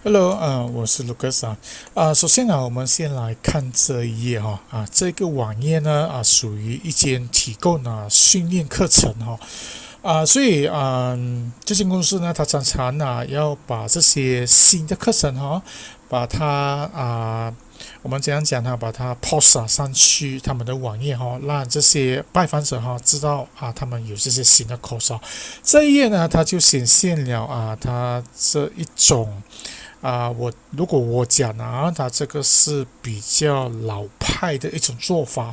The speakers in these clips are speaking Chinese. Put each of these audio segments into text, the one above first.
Hello，我是 Lucas 首先呢，我们先来看这一页这个网页呢属于一间提供训练课程所以这间公司呢，它常常要把这些新的课程把它我们怎样讲呢？把它 post 上去他们的网页让这些拜访者知道他们有这些新的 course 这一页呢，它就显现了它这一种。如果我讲它这个是比较老派的一种做法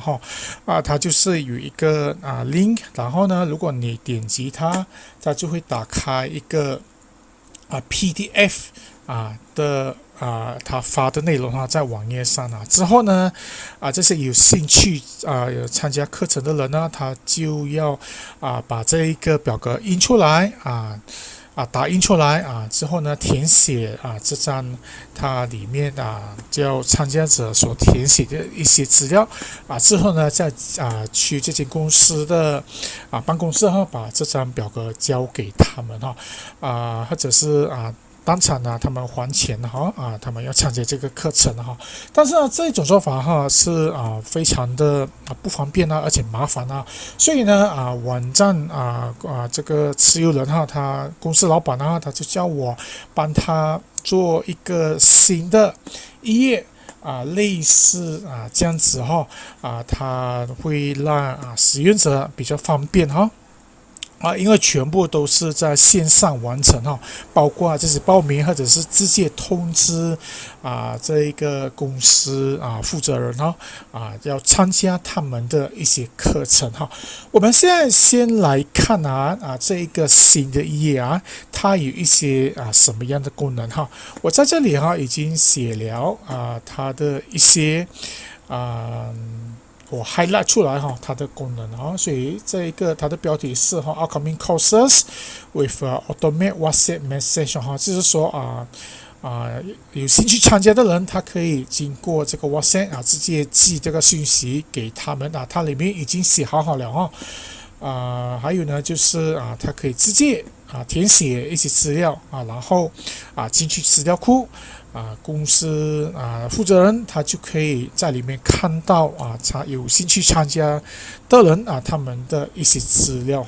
它就是有一个link， 然后呢，如果你点击它，它就会打开一个PDF 他发的内容在网页上之后呢这些有兴趣有参加课程的人呢，他就要把这一个表格印出来打印出来之后呢，填写这张它里面叫参加者所填写的一些资料之后呢，再去这间公司的办公室把这张表格交给他们或者是当场他们还钱他们要参加这个课程但是这种做法是非常的不方便而且麻烦所以呢网站这个持有人他公司老板他就叫我帮他做一个新的一页类似这样子他会让使用者比较方便因为全部都是在线上完成包括这些报名或者是直接通知这一个公司负责人要参加他们的一些课程我们现在先来看这一个新的一页它有一些什么样的功能我在这里已经写了它的一些我 highlight 出来它的功能所以这一个它的标题是upcoming courses with automate WhatsApp message 就是说有兴趣参加的人，他可以经过这个 WhatsApp 直接寄这个讯息给他们它里面已经写好了还有呢就是他可以直接填写一些资料然后进去资料库公司负责人他就可以在里面看到他有兴趣参加的人他们的一些资料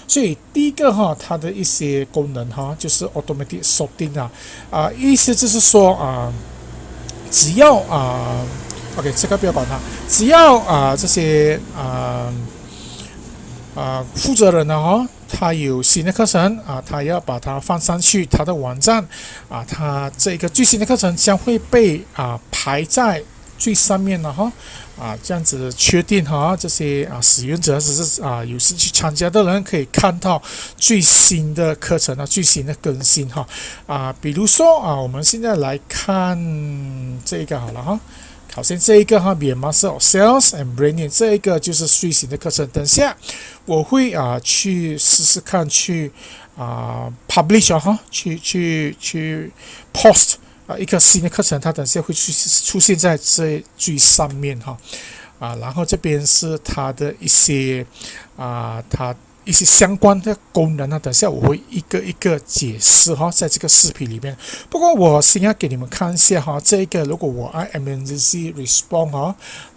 所以第一个它的一些功能就是 automatic sorting 意思就是说只要OK 这个不要管它，只要这些负责人他有新的课程他要把它放上去他的网站他这个最新的课程将会被排在最上面了这样子确定这些使用者只是有兴趣参加的人可以看到最新的课程最新的更新比如说我们现在来看这个好了好像这一个Be a Master of Sales and Branding 这一个就是最新的课程，等下我会去试试看去publish 去 post 一个新的课程，它等下会出现在这最上面然后这边是它的一些它一些相关的功能等下我会一个一个解释在这个视频里面。不过我先要给你们看一下这个如果我按 emergency response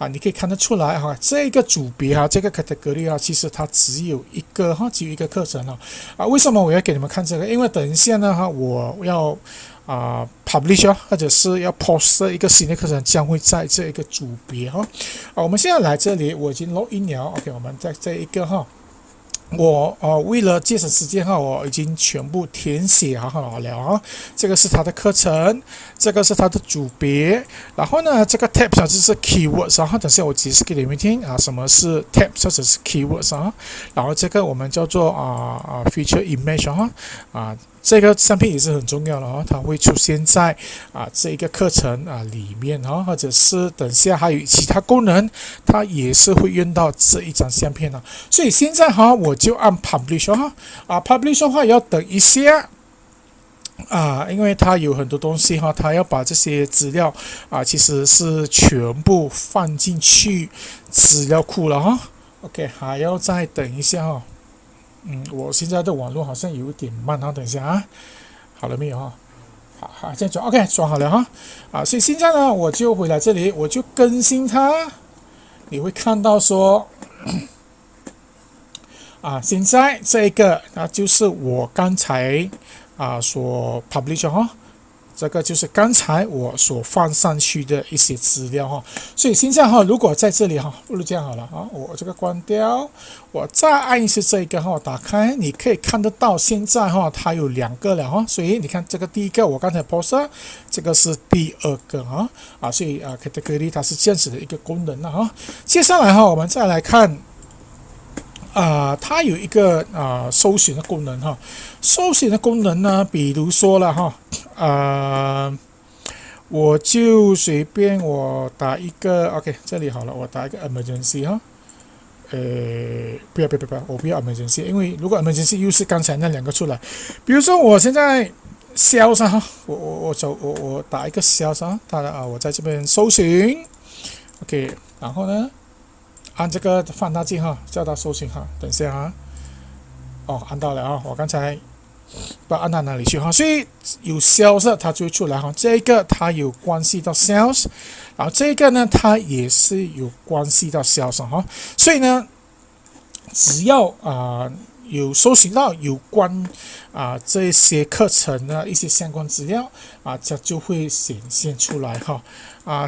你可以看得出来这个组别这个 category 其实它只有一个课程为什么我要给你们看这个？因为等一下呢我要publish 或者是要 post 一个新的课程，将会在这一个组别我们现在来这里，我已经 log in 了 OK 我们在这一个我为了节省时间我已经全部填写好了这个是它的课程，这个是它的组别，然后呢这个 tab 就是 keywords 等下我解释给你们听什么是 tab 或者是 keywords 然后这个我们叫做feature image 这个商品也是很重要的它会出现在这一个课程里面或者是等下还有其他功能，它也是会用到这一张相片所以现在我就按 publish publish 的话要等一下因为它有很多东西它要把这些资料其实是全部放进去资料库了OK 还要再等一下我现在的网络好像有点慢等一下好了没有好，这样做 OK， 装好了哈。所以现在呢，我就回来这里，我就更新它。你会看到说，现在这个就是我刚才所 publish 哈。这个就是刚才我所放上去的一些资料哈，所以现在哈，如果在这里哈，不如这样好了我这个关掉，我再按一次这个哈，打开，你可以看得到现在哈，它有2个了哈，所以你看这个第一个我刚才 post， 这个是第2个所以category 它是这样子的一个功能了哈。接下来哈，我们再来看。它有一个搜寻的功能哈，搜寻的功能呢，比如说了哈，我就随便我打一个 OK， 这里好了，我打一个 emergency 哈，不要，我不要 emergency， 因为如果 emergency 又是刚才那2个出来，比如说我现在sales哈，我打一个sales哈，当然我在这边搜寻 ，OK， 然后呢？按这个放大镜哈，叫它搜寻哈。等一下按到了我刚才不知道按到哪里去哈。所以有 sales 它就会出来哈。这个它有关系到 sales， 然后这个呢它也是有关系到 sales 哈。所以呢，只要有搜寻到有关这些课程的一些相关资料这就会显现出来哈。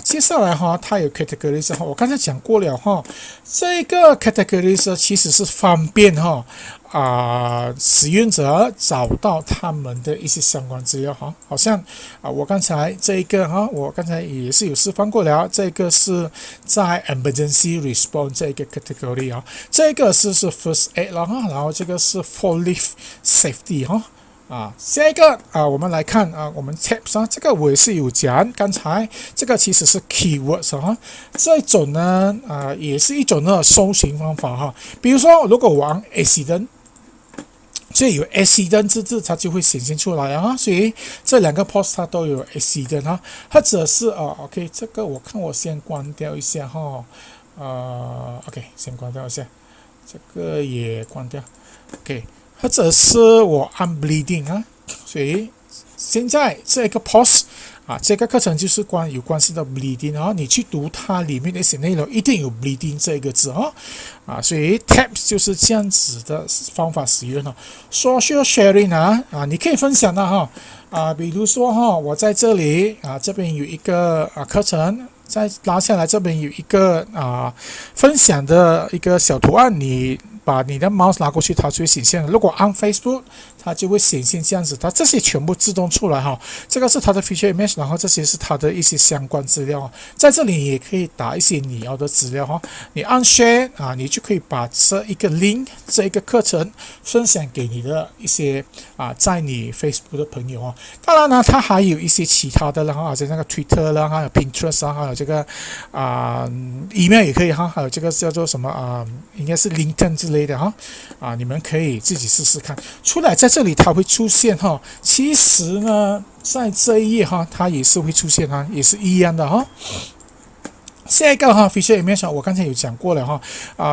接下来它有 categories 哈，我刚才讲过了哈，这个 categories 其实是方便使用者找到他们的一些相关资料哈，好像我刚才这一个我刚才也是有示范过了，这个是在 emergency response 这个 category 这个是 first aid 了哈，然后这个是 for life safety 下一个我们来看我们 tabs 这个我也是有讲，刚才这个其实是 keywords 这种呢也是一种的搜寻方法哈，比如说如果我按 accident。所以有 accident 字它就会显现出来所以这2个 post 它都有 accident 或者是OK， 这个我看我先关掉一下OK， 先关掉一下，这个也关掉 OK， 或者是我按 bleeding 所以现在这个 post这个课程就是有关系到 bleeding 你去读它里面的一些内容，一定有 bleeding 这个字所以 tabs 就是这样子的方法使用social sharing 你可以分享的比如说我在这里这边有一个课程，再拉下来这边有一个分享的一个小图案，你把你的 mouse 拿过去，它就会显现了。如果按 Facebook， 它就会显现这样子，它这些全部自动出来这个是它的 feature image， 然后这些是它的一些相关资料在这里也可以打一些你要的资料你按 share 你就可以把这一个 link 这一个课程分享给你的一些在你 Facebook 的朋友当然呢，它还有一些其他的好像那个 Twitter 啦，还有 Pinterest 还有这个email 也可以还有这个叫做什么应该是 LinkedIn 之类的你们可以自己试试看。出来在这里它会出现其实呢，在这一页它也是会出现也是一样的下一个feature image 我刚才有讲过了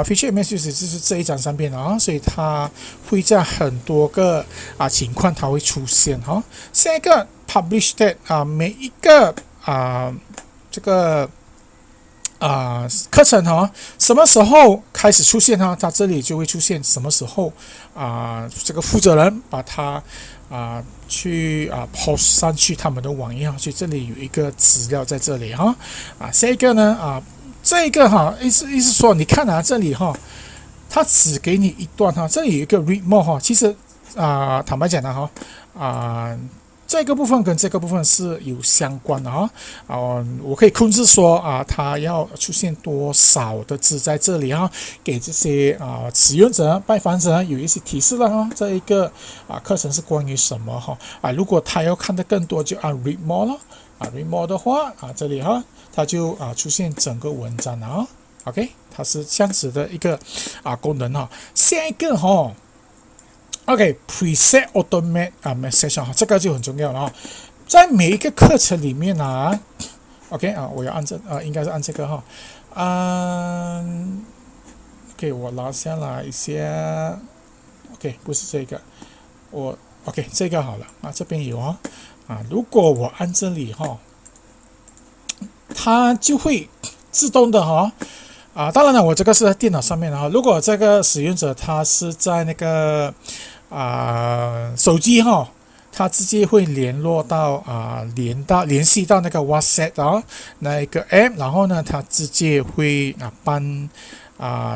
feature image 就是这一张上面所以它会在很多个情况它会出现下一个 publish date 每一个这个课程什么时候开始出现它这里就会出现什么时候这个负责人把它去post 上去他们的网页所以这里有一个资料在这里下一个呢这个意思说你看这里它只给你一段这里有一个 read more 其实坦白讲的这个部分跟这个部分是有相关的我可以控制说它要出现多少的字在这里给这些使用者拜访者有一些提示了这一个课程是关于什么如果他要看得更多就按 read more 了read more 的话这里它就出现整个文章了OK， 它是这样子的一个功能下一个OK preset automate message 这个就很重要了在每一个课程里面OK 我要按这应该是按这个OK 我拉下来一下 OK 不是这个我 OK 这个好了这边有如果我按这里它就会自动的当然了，我这个是在电脑上面的如果这个使用者他是在那个手机它直接会联络到联系到那个 WhatsApp 那一个 app， 然后呢，它直接会帮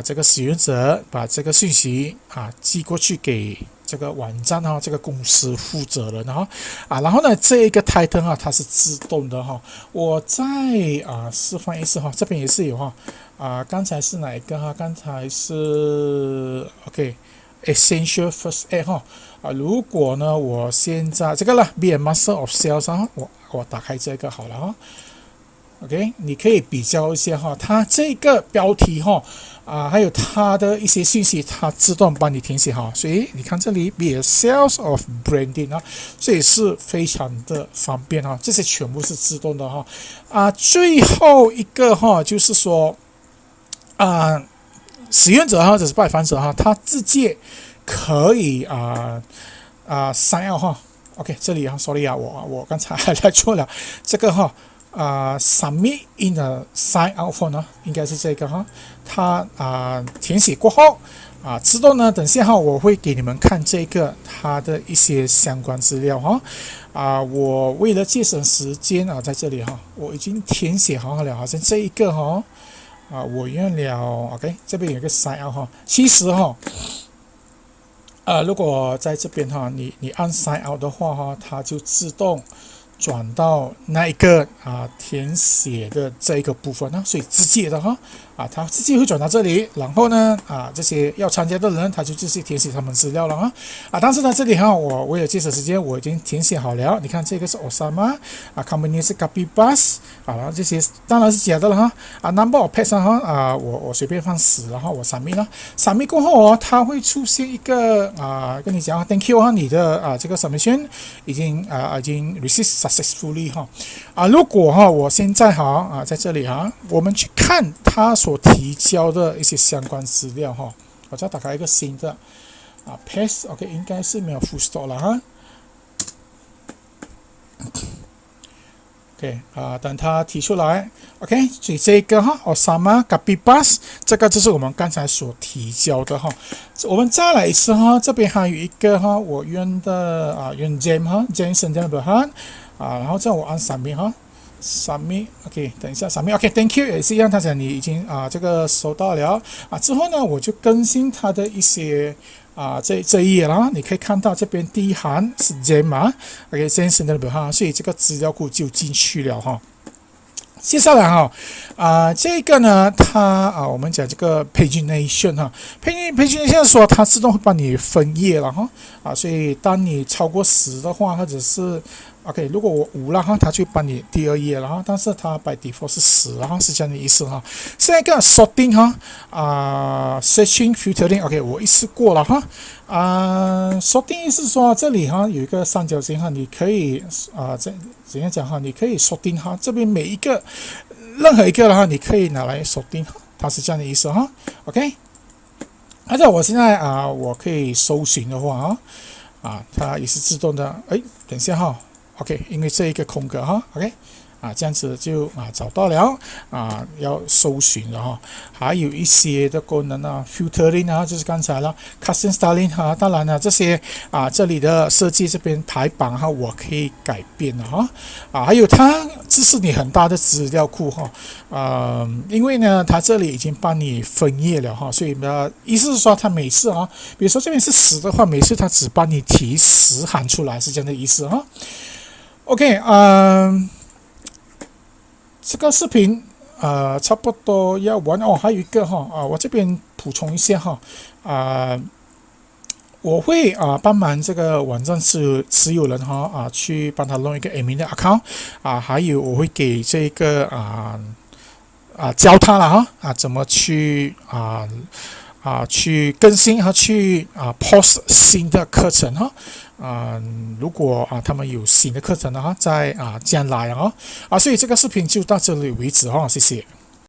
这个使用者把这个信息寄过去给这个网站这个公司负责人然后呢，这一个 Titan 它是自动的我再示范一次这边也是有刚才是哪一个刚才是 OK。Essential First Aid 如果呢，我现在这个了 Be a Master of Sales 我打开这个好了OK， 你可以比较一下它这个标题还有它的一些信息，它自动帮你填写所以你看这里 Be a Sales of Branding 所以是非常的方便这些全部是自动的最后一个就是说使用者或者是拜访者他直接可以sign out OK， 这里sorry 我刚才还来错了，这个submit in the sign out form 应该是这个它填写过后自动呢，等下我会给你们看这个它的一些相关资料我为了节省时间在这里我已经填写好了，好像这一个我用了 OK， 这边有一个 sign out 其实如果在这边你按 sign out 的话它就自动转到那一个填写的这一个部分所以直接的它直接会转到这里，然后呢这些要参加的人他就直接填写他们资料了但是呢这里我为了节省时间，我已经填写好了。你看这个是 Osama company 是 Capibas然后这些当然是假的了number of pets 我随便放10，然后我 submit 了，submit 过后它会出现一个跟你讲Thank you你的这个 submission 已经 receive successfully 如果我现在在这里我们去看他所提交的一些相关资料我再打开一个新的paste OK， 应该是没有 full stop 了OK 等他提出来 OK， 所以这个Osama Capibas 这个就是我们刚才所提交的我们再来一次这边还有一个我用的用 Jameson 的然后这样我按 submit OK， 等一下 submit OK Thank you 也是一样，他讲你已经这个收到了之后呢，我就更新他的一些这一页啦，你可以看到这边第一行是 Jam OK Jameson 的所以这个资料库就进去了接下来这个呢，它我们讲这个 pagination pagination 说它自动会帮你分页了所以当你超过10的话，或者是 OK， 如果我5了它就帮你第2页了但是它 by default 是10是这样的意思下一个 sorting searching filtering OK 我一次过了sorting 是说这里有一个三角形你可以怎样讲你可以 sorting 这边每一个任何一个你可以拿来 sorting 它是这样的意思OK， 而且我现在我可以搜寻的话它也是自动的等一下OK， 因为这一个空格OK， 这样子就找到了要搜寻了还有一些的功能filtering 就是刚才了 custom styling 当然了这些这里的设计这边排版我可以改变了还有它支持你很大的资料库因为呢它这里已经帮你分页了所以意思是说它每次比如说这边是10的话，每次它只帮你提10行出来，是这样的意思OK， 这个视频差不多要完还有一个我这边补充一下我会帮忙这个网站持有人去帮他弄一个 admin 的 account 还有我会给这个教他了怎么去去更新和去post 新的课程如果他们有新的课程再将来所以这个视频就到这里为止谢谢。